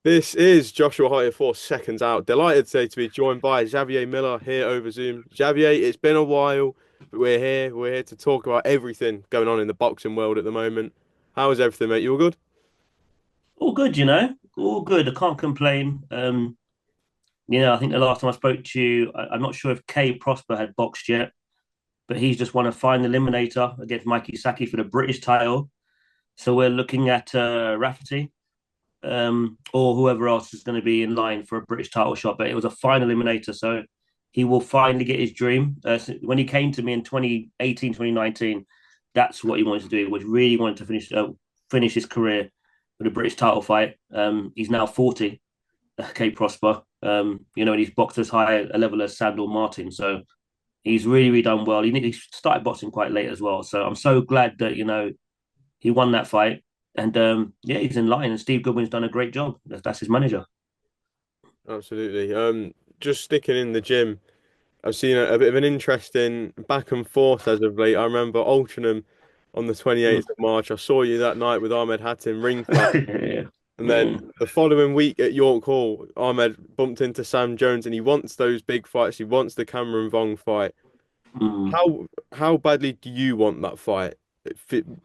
This is Joshua Hart for Seconds Out. Delighted today to be joined by Xavier Miller here over Zoom. Xavier, it's been a while, but we're here. We're here to talk about everything going on in the boxing world at the moment. How is everything, mate? You all good? All good, all good. I can't complain. I think the last time I spoke to you, I'm not sure if Kay Prosper had boxed yet, but he's just won a final eliminator against Mikey Saki for the British title. So we're looking at Rafferty, or whoever else is going to be in line for a British title shot. But it was a final eliminator, so he will finally get his dream. So when he came to me in 2018, 2019, that's what he wanted to do. He was really wanted to finish his career with a British title fight. He's now 40, Kay Prosper. And he's boxed as high a level as Sandor Martin. So he's really done well. He started boxing quite late as well. So I'm so glad that, he won that fight. And yeah, he's in line. And Steve Goodwin's done a great job. That's his manager. Absolutely. Just sticking in the gym, I've seen a bit of an interesting back and forth as of late. I remember Altrincham on the Mm. 28th of March. I saw you that night with Ahmed Hatim ringside. Yeah. And then Mm. the following week at York Hall, Ahmed bumped into Sam Jones and he wants those big fights. He wants the Cameron Vong fight. Mm. How badly do you want that fight?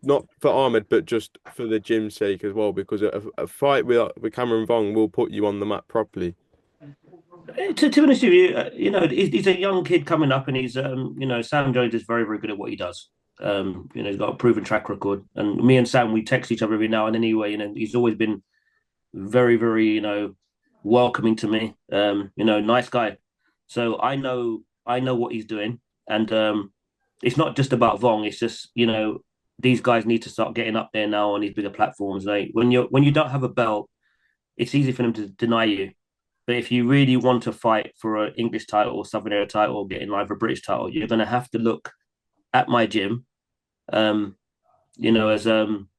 Not for Ahmed, but just for the gym's sake as well, because a fight with Cameron Vong will put you on the map properly. To be honest with you, he's a young kid coming up, and Sam Jones is very good at what he does. He's got a proven track record, and me and Sam we text each other every now and then anyway. He's always been very, welcoming to me. Nice guy. So I know what he's doing, and it's not just about Vong. It's just these guys need to start getting up there now on these bigger platforms. Like when you don't have a belt, it's easy for them to deny you. But if you really want to fight for an English title or Southern Area title or get in line for a British title, you're going to have to look at my gym, um, you know, as um,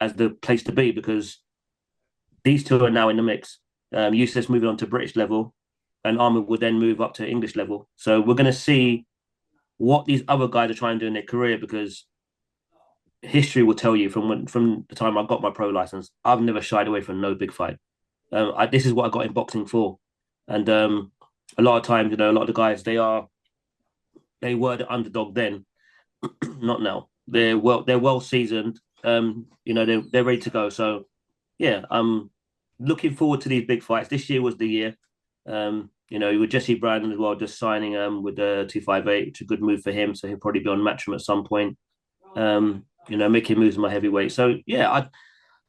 as the place to be because these two are now in the mix. Useless moving on to British level, and Armour would then move up to English level. So we're going to see what these other guys are trying to do in their career because history will tell you from the time I got my pro license, I've never shied away from no big fight. This is what I got in boxing for, and a lot of times, a lot of the guys they were the underdog then, not now. They're well seasoned. They're ready to go. So yeah, I'm looking forward to these big fights. This year was the year. With Jesse Brandon as well, just signing with the 258, it's a good move for him. So he'll probably be on Matchroom at some point. Making moves in my heavyweight. So yeah,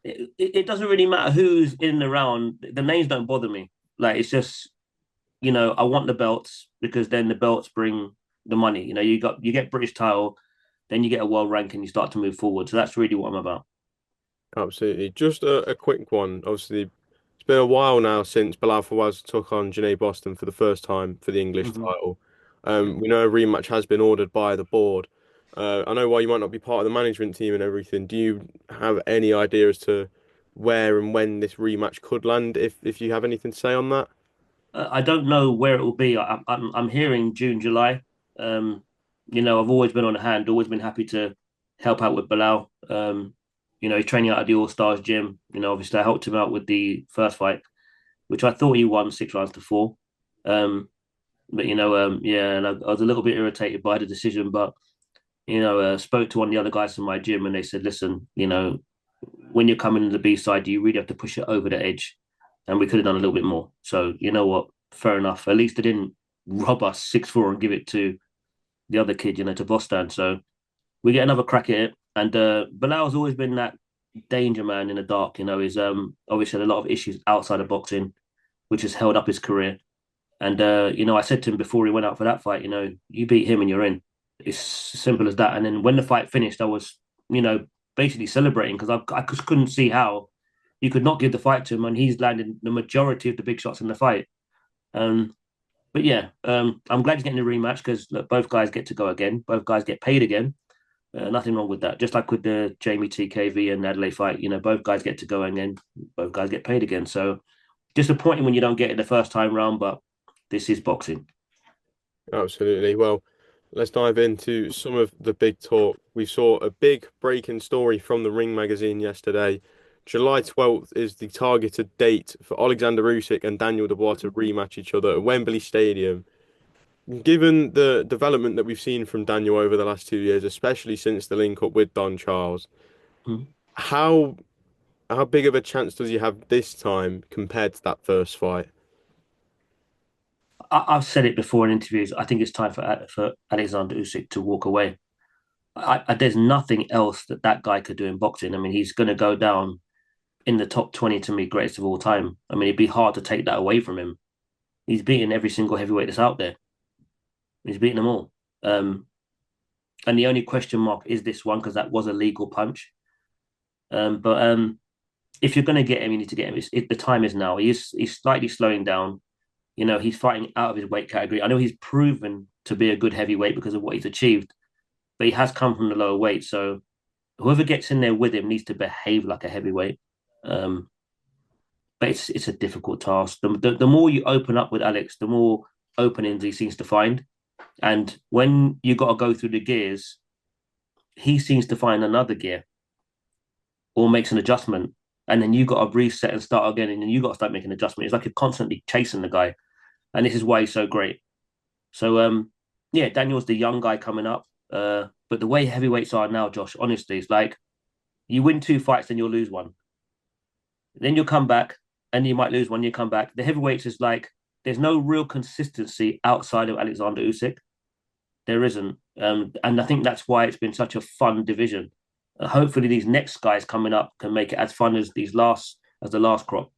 it doesn't really matter who's in and around. The names don't bother me. Like it's just I want the belts because then the belts bring the money. You get British title, then you get a world rank and you start to move forward. So that's really what I'm about. Absolutely. Just a quick one. Obviously, it's been a while now since Bilal Fawaz took on Janae Boston for the first time for the English Mhm. title. We know a rematch has been ordered by the board. I know why you might not be part of the management team and everything. Do you have any idea as to where and when this rematch could land, if you have anything to say on that? I don't know where it will be. I'm hearing June, July. I've always been on hand, always been happy to help out with Bilal. He's training out at the All Stars gym. Obviously I helped him out with the first fight, which I thought he won 6 rounds to 4. Um, but yeah, and I was a little bit irritated by the decision, but spoke to one of the other guys from my gym, and they said, "Listen, when you're coming to the B side, you really have to push it over the edge, and we could have done a little bit more." So you know what? Fair enough. At least they didn't rob us 6-4 and give it to the other kid, to Boston. So we get another crack at it. And Bilal's always been that danger man in the dark. He's obviously had a lot of issues outside of boxing, which has held up his career. And I said to him before he went out for that fight, you beat him and you're in. It's simple as that. And then when the fight finished, I was, basically celebrating because I just couldn't see how you could not give the fight to him, and he's landed the majority of the big shots in the fight. Um, but yeah, I'm glad he's getting a rematch because both guys get to go again. Both guys get paid again. Nothing wrong with that. Just like with the Jamie TKV and Adelaide fight, both guys get to go again. Both guys get paid again. So disappointing when you don't get it the first time round, but this is boxing. Absolutely. Well, let's dive into some of the big talk. We saw a big breaking story from the Ring magazine yesterday. July 12th is the targeted date for Oleksandr Usyk and Daniel Dubois to rematch each other at Wembley Stadium. Given the development that we've seen from Daniel over the last 2 years, especially since the link up with Don Charles, Mm. how how big of a chance does he have this time compared to that first fight? I've said it before in interviews. I think it's time for Alexander Usyk to walk away. There's nothing else that guy could do in boxing. I mean, he's going to go down in the top 20 to me greatest of all time. I mean, it'd be hard to take that away from him. He's beaten every single heavyweight that's out there. He's beaten them all. Um, and the only question mark is this one because that was a legal punch. But if you're going to get him, you need to get him. The time is now. He's slightly slowing down. You know, he's fighting out of his weight category. I know he's proven to be a good heavyweight because of what he's achieved, but he has come from the lower weight. So whoever gets in there with him needs to behave like a heavyweight. Um, but it's a difficult task. The more you open up with Alex, the more openings he seems to find. And when you got to go through the gears, he seems to find another gear or makes an adjustment. And then you got to reset and start again. And then you got to start making adjustments. It's like you're constantly chasing the guy. And this is why he's so great. So yeah, Daniel's the young guy coming up. But the way heavyweights are now, Josh, honestly, it's like you win two fights, then you'll lose one. Then you'll come back and you might lose one, you come back. The heavyweights is like there's no real consistency outside of Alexander Usyk. There isn't. And I think that's why it's been such a fun division. Hopefully these next guys coming up can make it as fun as the last crop.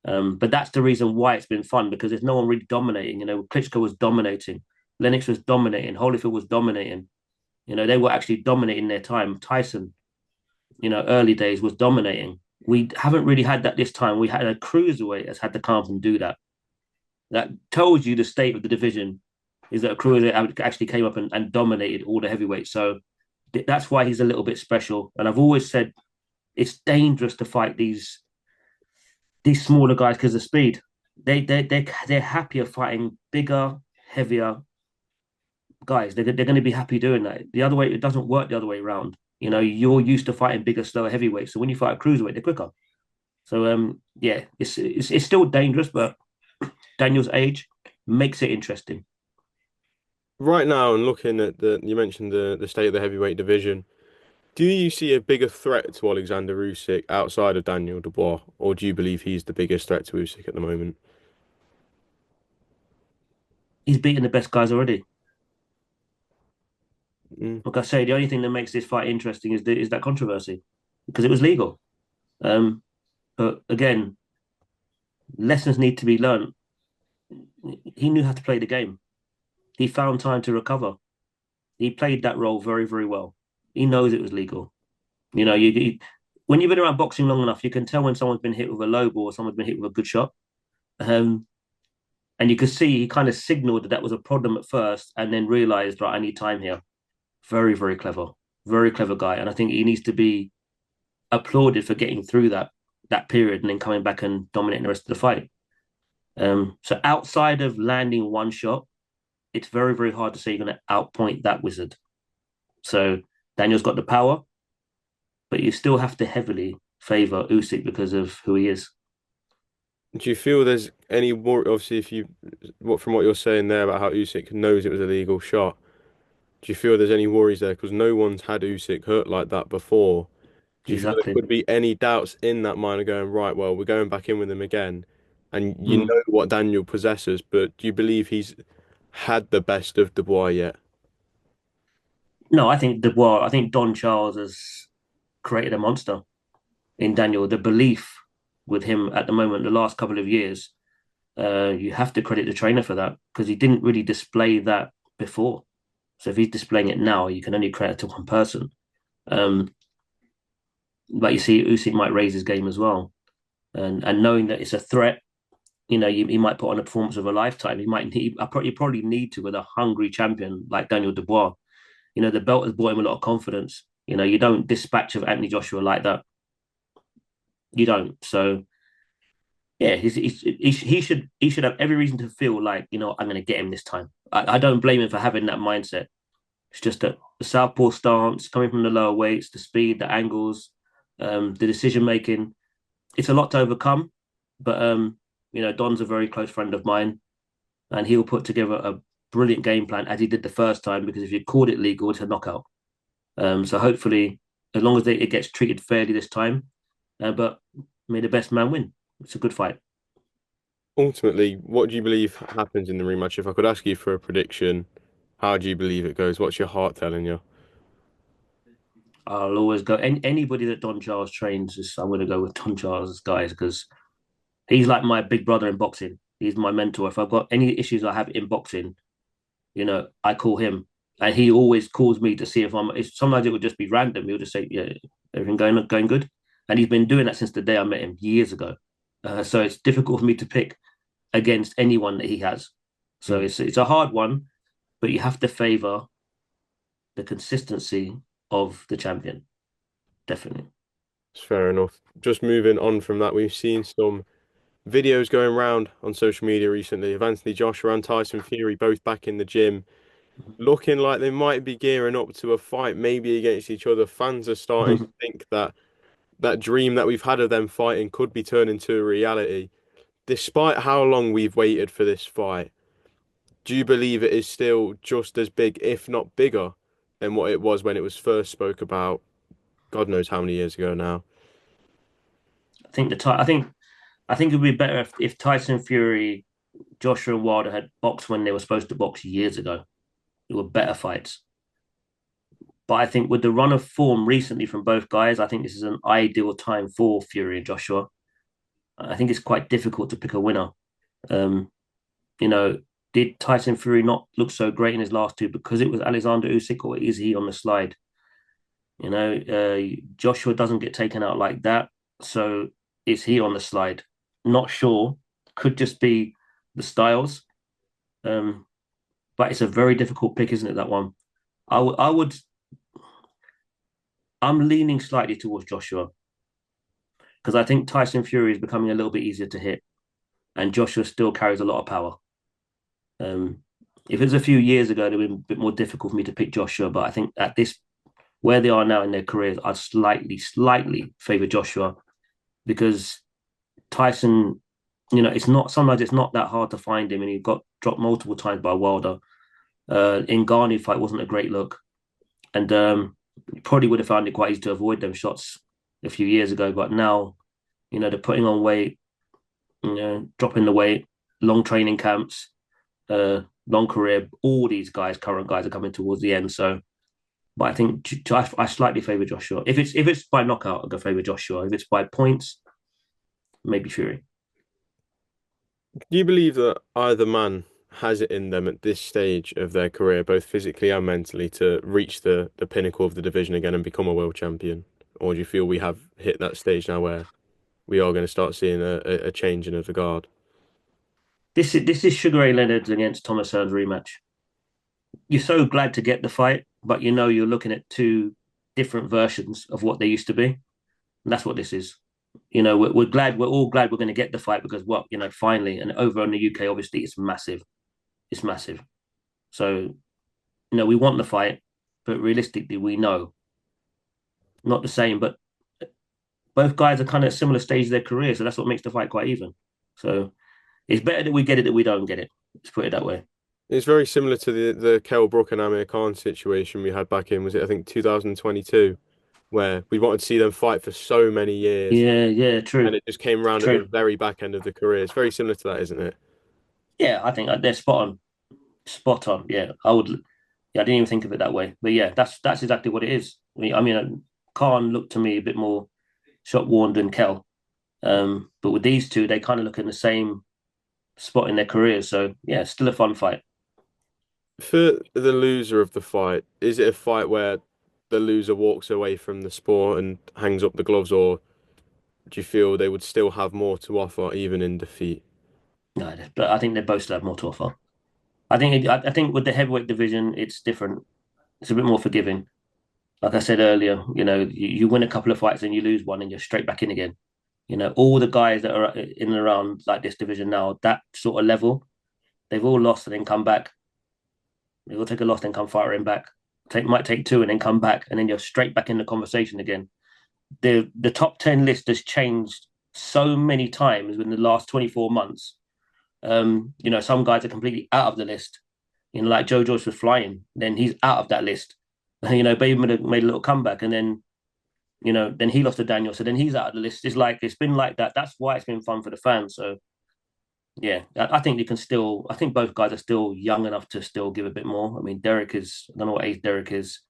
But that's the reason why it's been fun because there's no one really dominating. You know, Klitschko was dominating, Lennox was dominating, Holyfield was dominating. You know, they were actually dominating their time. Tyson, you know, early days was dominating. We haven't really had that this time. We had a cruiserweight that's had to come and do that. That tells you the state of the division is that a cruiserweight actually came up and dominated all the heavyweights. So that's why he's a little bit special. And I've always said it's dangerous to fight these smaller guys because of speed. They're happier fighting bigger, heavier guys. They're going to be happy doing that. The other way, it doesn't work the other way around. You know, you're used to fighting bigger, slower heavyweights. So when you fight a cruiserweight, they're quicker. So yeah, it's still dangerous, but Daniel's age makes it interesting. Right now, and looking at you mentioned the state of the heavyweight division. Do you see a bigger threat to Alexander Usyk outside of Daniel Dubois, or do you believe he's the biggest threat to Usyk at the moment? He's beaten the best guys already. Mm. Like I say, the only thing that makes this fight interesting is that controversy because it was legal. Um, but again, lessons need to be learned. He knew how to play the game. He found time to recover. He played that role very, very well. He knows it was legal. You know, when you've been around boxing long enough, you can tell when someone's been hit with a low ball or someone's been hit with a good shot. Um, and you could see he kind of signaled that that was a problem at first and then realized, right, I need time here. Very, very clever guy. And I think he needs to be applauded for getting through that period and then coming back and dominating the rest of the fight. So outside of landing one shot, it's very, very hard to say you're going to outpoint that wizard. So Daniel's got the power, but you still have to heavily favor Usyk because of who he is. Do you feel there's any more? Obviously, if you from what you're saying there about how Usyk knows it was a legal shot, do you feel there's any worries there? Because no one's had Usyk hurt like that before. Do you feel there Exactly. could be any doubts in that mind of going, right, well, we're going back in with him again, and you Mm. know what Daniel possesses, but do you believe he's had the best of Dubois yet? No, I think Dubois, I think Don Charles has created a monster in Daniel. The belief with him at the moment, the last couple of years, you have to credit the trainer for that because he didn't really display that before. So if he's displaying it now, you can only credit to one person. Um, but you see, Usyk might raise his game as well, and knowing that it's a threat, you know, he might put on a performance of a lifetime. He might need, you probably need to with a hungry champion like Daniel Dubois. You know, the belt has brought him a lot of confidence. You know, you don't dispatch of Anthony Joshua like that. You don't. So yeah, he should have every reason to feel like you know I'm going to get him this time. I don't blame him for having that mindset. It's just that the southpaw stance coming from the lower weights, the speed, the angles, the decision making. it's a lot to overcome. But Don's a very close friend of mine, and he'll put together a brilliant game plan as he did the first time. Because if you called it legal, it's a knockout. So hopefully, as long as it gets treated fairly this time, but may the best man win. It's a good fight. Ultimately, what do you believe happens in the rematch? If I could ask you for a prediction, how do you believe it goes? What's your heart telling you? I'll always go. Anybody that Don Charles trains, I'm going to go with Don Charles guys because he's like my big brother in boxing. He's my mentor. If I've got any issues I have in boxing, I call him, and he always calls me to see if I'm. Sometimes it would just be random. He'll just say, "Yeah, everything going good," and he's been doing that since the day I met him years ago. So it's difficult for me to pick against anyone that he has. So Mm, it's a hard one, but you have to favour the consistency of the champion, definitely. it's fair enough. Just moving on from that, we've seen some videos going around on social media recently of Anthony Joshua and Tyson Fury both back in the gym, looking like they might be gearing up to a fight, maybe against each other. Fans are starting to think that that dream that we've had of them fighting could be turned into a reality. Despite how long we've waited for this fight, do you believe it is still just as big, if not bigger, than what it was when it was first spoke about? God knows how many years ago now. I think it'd be better if Tyson Fury, Joshua and Wilder had boxed when they were supposed to box years ago. It were better fights. But I think with the run of form recently from both guys, I think this is an ideal time for Fury and Joshua. I think it's quite difficult to pick a winner. Um, you know, did Tyson Fury not look so great in his last two because it was Alexander Usyk, or is he on the slide? Joshua doesn't get taken out like that, so is he on the slide? Not sure. Could just be the styles. Um, but it's a very difficult pick, isn't it? That one. I would. I'm leaning slightly towards Joshua because I think Tyson Fury is becoming a little bit easier to hit, and Joshua still carries a lot of power. Um, if it was a few years ago, it would have been a bit more difficult for me to pick Joshua. But I think at this where they are now in their careers, I'd slightly favour Joshua because Tyson, it's not sometimes it's not that hard to find him, and he got dropped multiple times by Wilder. In Garni fight wasn't a great look, and you probably would have found it quite easy to avoid them shots a few years ago. But now, they're putting on weight, dropping the weight, long training camps, long career. All these guys, current guys, are coming towards the end. So, but I think I slightly favour Joshua. If it's by knockout, I'll go favour Joshua. If it's by points, maybe Fury. Do you believe that either man has it in them at this stage of their career, both physically and mentally, to reach the pinnacle of the division again and become a world champion? Or do you feel we have hit that stage now where we are going to start seeing a changing of the guard? This is Sugar Ray Leonard against Thomas Hearns rematch. You're so glad to get the fight, but you're looking at two different versions of what they used to be. And that's what this is. We're glad. We're all glad we're going to get the fight because finally, and over in the UK, obviously, it's massive. It's massive. So, we want the fight, but realistically, we know not the same. But both guys are kind of at similar stage of their career, so that's what makes the fight quite even. So it's better that we get it than we don't get it. Let's put it that way. It's very similar to the Kell Brook and Amir Khan situation we had back in, was it, I think, 2022, where we wanted to see them fight for so many years, Yeah, yeah, and true, it just came around at the true. very back end of the career. It's very similar to that, isn't it? Yeah, I think they're spot on, spot on. Yeah, I would. Yeah, I didn't even think of it that way, but yeah, that's exactly what it is. Khan looked to me a bit more shot worn than Kell, but with these two, they kind of look in the same spot in their careers. So yeah, still a fun fight. For the loser of the fight, is it a fight where the loser walks away from the sport and hangs up the gloves, or do you feel they would still have more to offer even in defeat? No, but I think they both still have more to offer. I think with the heavyweight division, it's different. It's a bit more forgiving. Like I said earlier, you win a couple of fights and you lose one and you're straight back in again. All the guys that are in and around like this division now, that sort of level, they've all lost and then come back. They will take a loss, then come firing back. Might take two and then come back, and then you're straight back in the conversation again. The top 10 list has changed so many times in the last 24 months. Some guys are completely out of the list. Like Joe Joyce was flying, then he's out of that list. Baby made a little comeback, and then he lost to Daniel, so then he's out of the list. It's been like that. That's why it's been fun for the fans. So yeah, I think you can still. I think both guys are still young enough to still give a bit more. I mean, Derek is. I don't know what age Derek is,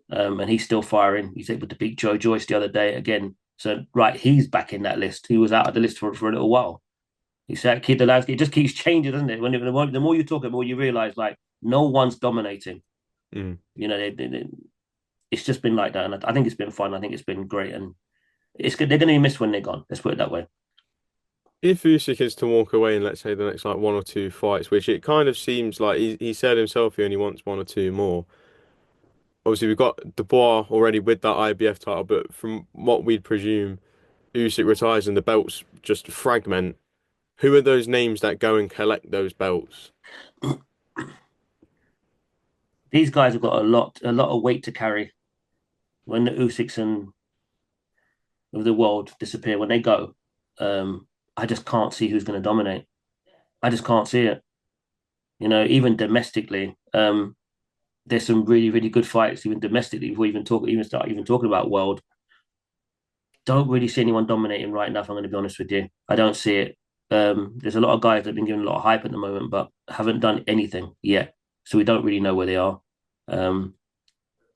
and he's still firing. He's able to beat Joe Joyce the other day again. So right, he's back in that list. He was out of the list for a little while. He said, "Keep the landscape." It just keeps changing, doesn't it? The more you talk, the more you realize like no one's dominating. Mm. It's just been like that, and I think it's been fun. I think it's been great, and it's good. They're going to be missed when they're gone. Let's put it that way. If Usyk is to walk away in, let's say, the next like one or two fights, which it kind of seems like he said himself he only wants one or two more. Obviously, we've got Dubois already with that IBF title, but from what we'd presume, Usyk retires and the belts just fragment. Who are those names that go and collect those belts? These guys have got a lot of weight to carry when the Usyks and of the world disappear. When they go, I just can't see who's going to dominate. I just can't see it. Even domestically, there's some really, really good fights, even domestically, before we even talking about world. Don't really see anyone dominating right now, if I'm going to be honest with you. I don't see it. There's a lot of guys that have been given a lot of hype at the moment, but haven't done anything yet. So we don't really know where they are. Um,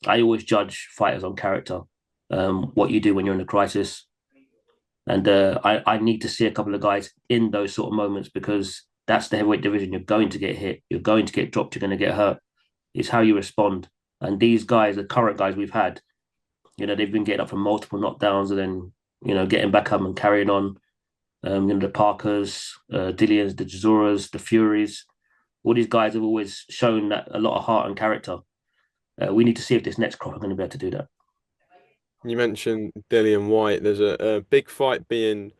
I always judge fighters on character, what you do when you're in a crisis. And I need to see a couple of guys in those sort of moments because that's the heavyweight division. You're going to get hit. You're going to get dropped. You're going to get hurt. It's how you respond. And these guys, the current guys we've had, they've been getting up from multiple knockdowns and then, getting back up and carrying on. The Parkers, Dillians, the Chizoras, the Furies, all these guys have always shown that a lot of heart and character. We need to see if this next crop are going to be able to do that. You mentioned Dillian Whyte. There's a big fight being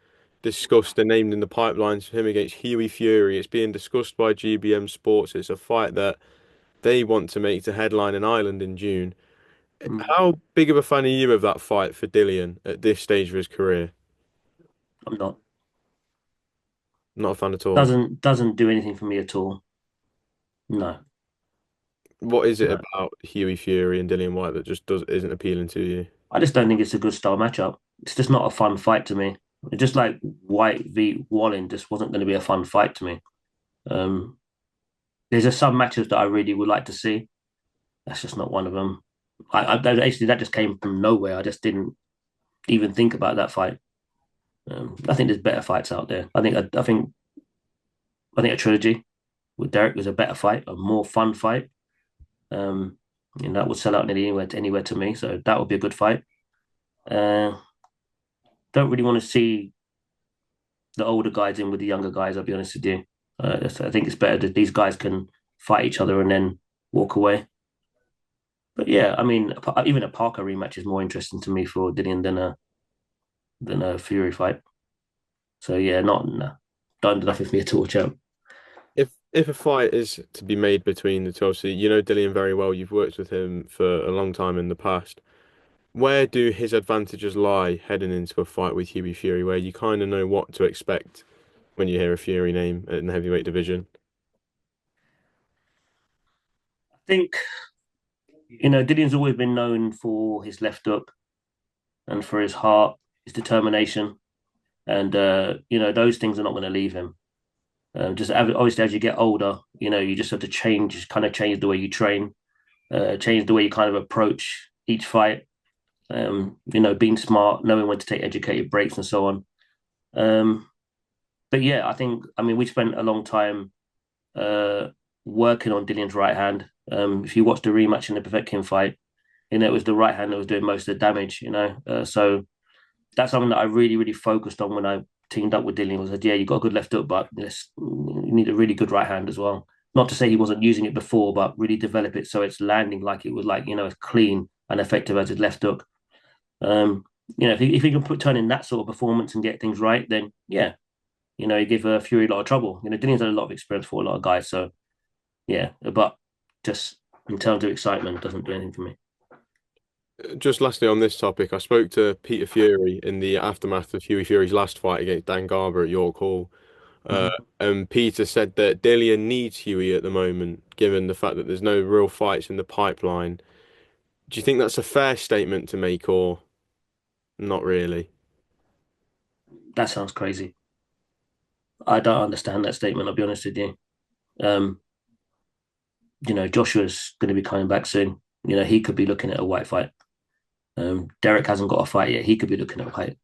discussed and named in the pipelines for him against Hughie Fury. It's being discussed by GBM Sports. It's a fight that they want to make to headline in Ireland in June. Mm, How big of a fan are you of that fight for Dillian at this stage of his career? I'm not. Not a fan at all. Doesn't do anything for me at all. No, What is it no. about Hughie Fury and Dillian Whyte that just does isn't appealing to you? I just don't think it's a good style matchup. It's just not a fun fight to me. Just like White v Wallin just wasn't going to be a fun fight to me. Um, there's just some matches that I really would like to see. That's just not one of them. Actually that just came from nowhere. I just didn't even think about that fight. I think there's better fights out there. I think a trilogy with Derek was a better fight, a more fun fight. Um, and that would sell out anywhere to me. So that would be a good fight. Uh, don't really want to see the older guys in with the younger guys. I'll be honest with you. I think it's better that these guys can fight each other and then walk away. But yeah, I mean, even a Parker rematch is more interesting to me for Dillian than a Fury fight. So yeah, not no, don't do nothing for me at all, champ. If a fight is to be made between the two, obviously you know Dillian very well. You've worked with him for a long time in the past. Where do his advantages lie heading into a fight with Hughie Fury, where you kind of know what to expect when you hear a Fury name in the heavyweight division? I think Dillian's always been known for his left hook and for his heart, his determination, and those things are not going to leave him. Obviously, as you get older, you just have to change the way you train, change the way you kind of approach each fight. Being smart, knowing when to take educated breaks and so on. Um, but yeah, I mean, we spent a long time uh, working on Dillian's right hand. If you watch the rematch in the Povetkin fight, it was the right hand that was doing most of the damage. So that's something that I really, really focused on when I teamed up with Dillian. Was that yeah, you got a good left hook, but you need a really good right hand as well. Not to say he wasn't using it before, but really develop it so it's landing like it was like as clean and effective as his left hook. Um, if he can turn in that sort of performance and get things right, then yeah, he gave Fury a lot of trouble. Dillian's had a lot of experience for a lot of guys, so yeah, but just in terms of excitement, doesn't do anything for me. Just lastly on this topic, I spoke to Peter Fury in the aftermath of Hughie Fury's last fight against Dan Garber at York Hall. Uh, Mhm. and Peter said that Dillian needs Hughie at the moment, given the fact that there's no real fights in the pipeline. Do you think that's a fair statement to make, or not really? That sounds crazy. I don't understand that statement. I'll be honest with you. Um, Joshua's going to be coming back soon. He could be looking at a White fight. Derek hasn't got a fight yet. He could be looking at a fight.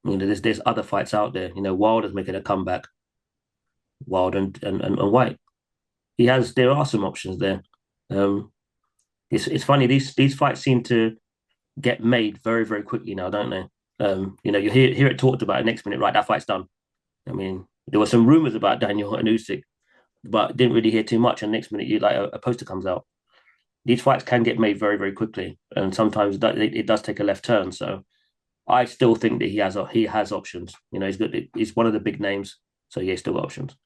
There's other fights out there. Wilder's making a comeback. Wilder and White. There are some options there. Um, it's funny. These fights seem to get made very very quickly now, don't they? You hear it talked about. Next minute, right? That fight's done. I mean, there were some rumors about Daniel and Usyk, but didn't really hear too much. And next minute, you like a poster comes out. These fights can get made very very quickly, and sometimes it does take a left turn. So I still think that he has options. He's good. He's one of the big names, so yeah, he's still got options.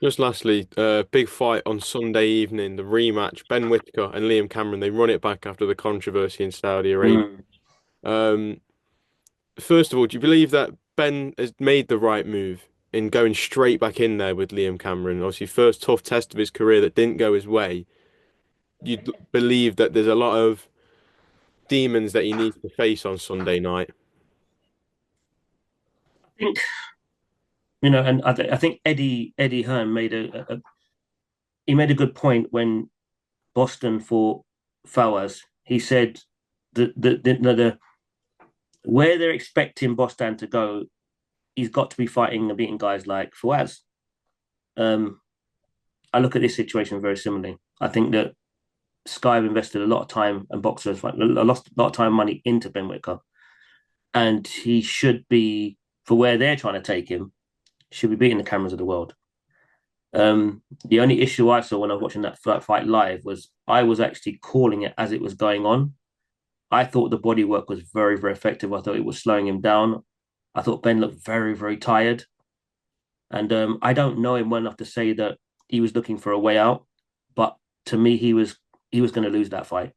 Just lastly, big fight on Sunday evening, the rematch, Ben Whittaker and Liam Cameron. They run it back after the controversy in Saudi Arabia. Mm. Um, First of all, do you believe that Ben has made the right move in going straight back in there with Liam Cameron? Obviously, first tough test of his career that didn't go his way. You believe that there's a lot of demons that he needs to face on Sunday night. I think and I think Eddie Hearn made a good point when Boston fought Fawaz. He said the where they're expecting Boston to go, he's got to be fighting and beating guys like Fawaz. Um, I look at this situation very similarly. I think that Sky have invested a lot of time and boxers like a lot of time and money into Ben Whittaker, and he should be for where they're trying to take him. Should be beating the cameras of the world. The only issue I saw when I was watching that fight live was I was actually calling it as it was going on. I thought the body work was very, very effective. I thought it was slowing him down. I thought Ben looked very, very tired. And I don't know him well enough to say that he was looking for a way out. But to me, he was going to lose that fight.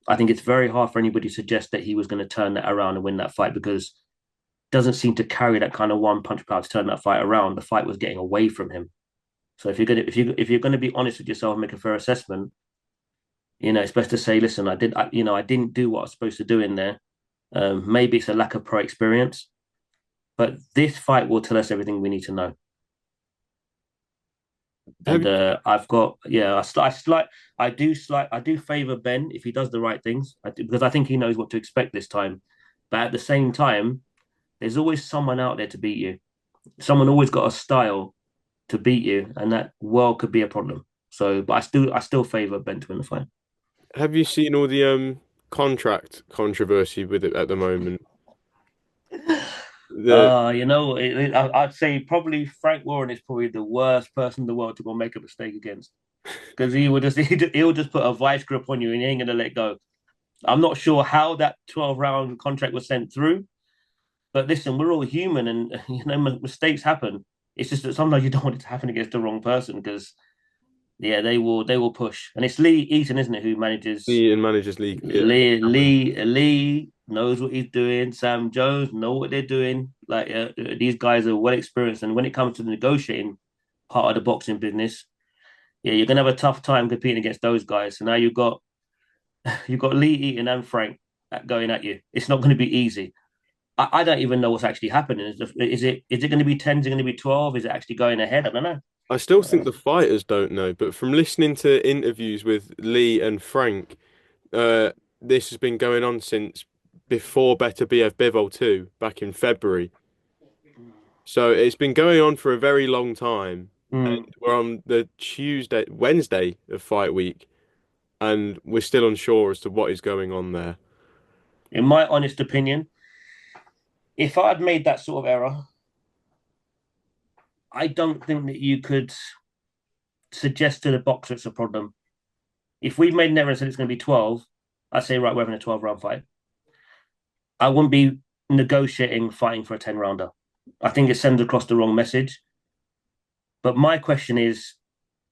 I think it's very hard for anybody to suggest that he was going to turn that around and win that fight because it doesn't seem to carry that kind of one punch power to turn that fight around. The fight was getting away from him. So if you're gonna be honest with yourself and make a fair assessment, it's best to say, listen, I didn't do what I was supposed to do in there. Maybe it's a lack of pro experience, but this fight will tell us everything we need to know. Have And you, I've got yeah, I do favor Ben if he does the right things because I think he knows what to expect this time. But at the same time, there's always someone out there to beat you. Someone always got a style to beat you, and that well could be a problem. So, but I still favor Ben to win the fight. have you seen all the contract controversy with it at the moment? The I'd say probably Frank Warren is probably the worst person in the world to go make a mistake against because he would just he'll just put a vice grip on you and he ain't gonna let go. I'm not sure how that 12-round contract was sent through, but listen, we're all human and mistakes happen. It's just that sometimes you don't want it to happen against the wrong person because yeah, they will push. And it's Lee Eaton, isn't it, who manages the Managers League, yeah. Lee knows what he's doing. Sam Jones know what they're doing. Like these guys are well experienced, and when it comes to the negotiating part of the boxing business, yeah, you're gonna have a tough time competing against those guys. So now you've got Lee Eaton and Frank going at you. It's not going to be easy. I don't even know what's actually happening. Is it going to be 10? Is it going to be 12? Is it actually going ahead? I don't know. I still think the fighters don't know, but from listening to interviews with Lee and Frank, uh, this has been going on since before Better BF Bivol 2 back in February. So it's been going on for a very long time. And Mm. we're on the Wednesday of fight week, and we're still unsure as to what is going on there. In my honest opinion, if I had made that sort of error, I don't think that you could suggest to the boxer it's a problem. If we made an error and said it's going to be 12, I'd say, right, we're having a 12-round fight. I wouldn't be negotiating fighting for a 10-rounder. I think it sends across the wrong message. But my question is,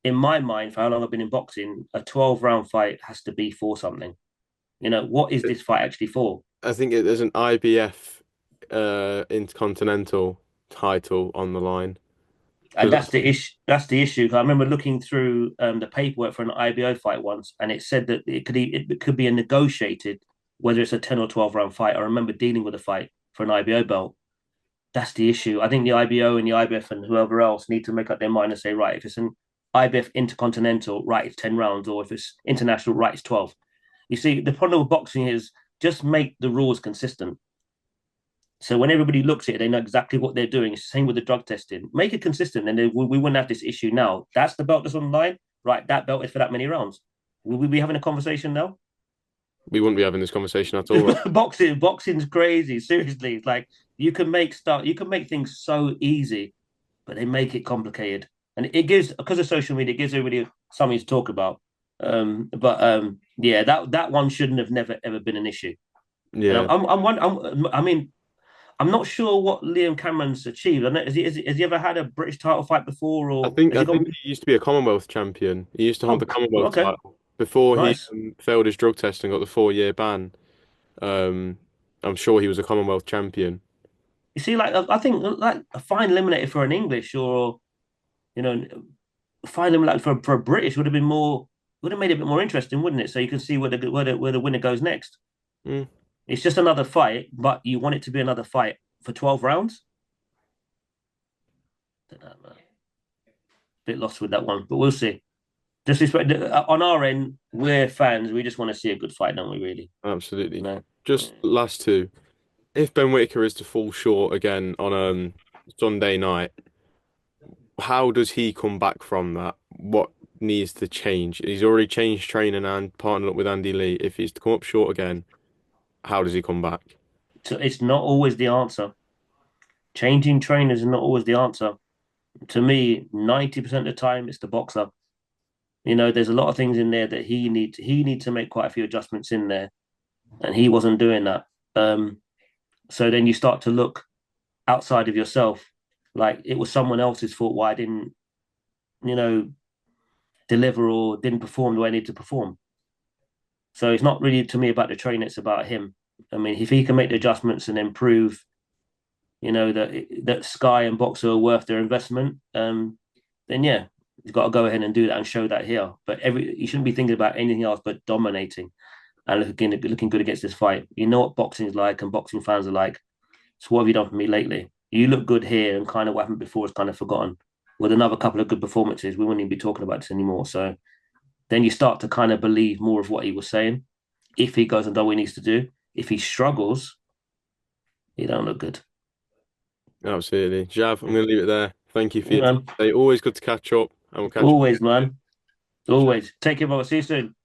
in my mind, for how long I've been in boxing, a 12-round fight has to be for something. What is this fight actually for? I think there's an IBF Intercontinental title on the line And because that's the issue. That's the issue. I remember looking through the paperwork for an IBO fight once, and it said that it could be a negotiated, whether it's a 10 or 12 round fight. I remember dealing with a fight for an IBO belt. That's the issue. I think the IBO and the IBF and whoever else need to make up their mind and say, right, if it's an IBF Intercontinental, right, it's 10 rounds, or if it's international, right, it's 12. You see, the problem with boxing is just make the rules consistent. So when everybody looks at it, they know exactly what they're doing. It's the same with the drug testing. Make it consistent, and then we wouldn't have this issue now. That's the belt that's on the line, right? That belt is for that many rounds. Will we be having a conversation now? we wouldn't be having this conversation at all. Right? Boxing's crazy. Seriously, it's like you can make things so easy, but they make it complicated, and it gives because of social media, it gives everybody something to talk about. But yeah, that one shouldn't have never ever been an issue. And Yeah, I mean, I'm not sure what Liam Cameron's achieved. I know, has he ever had a British title fight before, I or think has I he think gone? he used to be a Commonwealth champion. He used to hold Oh, the Commonwealth okay, title before he nice. failed his drug test and got the 4-year ban. Um, I'm sure he was a Commonwealth champion. You see, like I think like a fine eliminator for an English or you know a fine eliminator for a British would have made it a bit more interesting, wouldn't it? So you can see where the winner goes next. Mm, It's just another fight, but you want it to be another fight for 12 rounds. Don't know, man. Bit lost with that one, but we'll see. Just respect on our end, we're fans. We just want to see a good fight, don't we? Really, absolutely. no. Just last two. If Ben Whittaker is to fall short again on Sunday night, how does he come back from that? What needs to change? He's already changed training and partnered up with Andy Lee. If he's to come up short again, how does he come back? So it's not always the answer. Changing trainers is not always the answer. To me, 90% of the time, it's the boxer. There's a lot of things in there that he needs to make quite a few adjustments in there, and he wasn't doing that. So then you start to look outside of yourself, like it was someone else's fault why I didn't, you know, deliver or didn't perform the way I need to perform. So it's not really to me about the trainer; it's about him. I mean, if he can make the adjustments and improve, that Sky and Boxer are worth their investment, then yeah, he's got to go ahead and do that and show that here. But you shouldn't be thinking about anything else but dominating and looking good against this fight. You know what boxing is like and boxing fans are like. So what have you done for me lately? You look good here, and kind of what happened before is kind of forgotten. With another couple of good performances, we wouldn't even be talking about this anymore. So then you start to kind of believe more of what he was saying. If he goes and does what he needs to do, if he struggles, he don't look good. Absolutely. Jav, I'm going to leave it there. Thank you for Yeah, your time man. today. Always good to catch up, and we'll catch up Always, again soon. man. Always. Take care, brother. See you soon.